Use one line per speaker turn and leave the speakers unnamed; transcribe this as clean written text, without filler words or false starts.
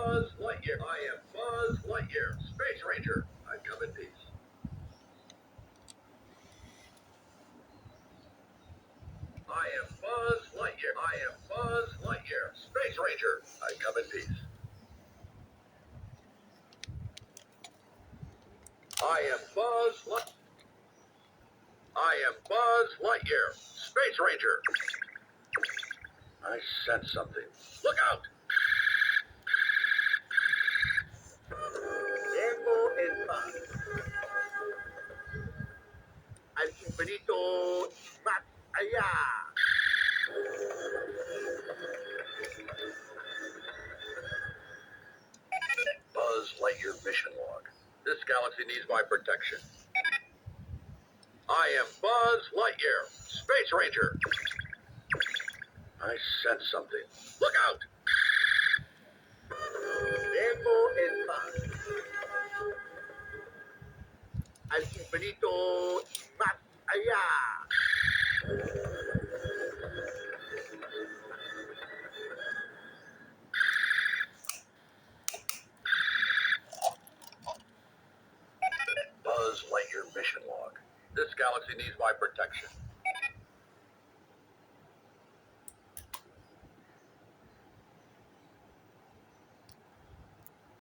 Buzz Lightyear. I am Buzz Lightyear, Space Ranger. I come in peace. I am Buzz Lightyear. I am Buzz Lightyear, Space Ranger. I come in peace. I am Buzz Light. I am Buzz Lightyear, Space Ranger. I sense something. Look out! Vengo en paz. Al infinito más allá. Buzz Lightyear mission log. This galaxy needs my protection. I am Buzz Lightyear, Space Ranger. I sense something. Look out! Vengo en paz. Al infinito más allá. Buzz Lightyear mission log. This galaxy needs my protection.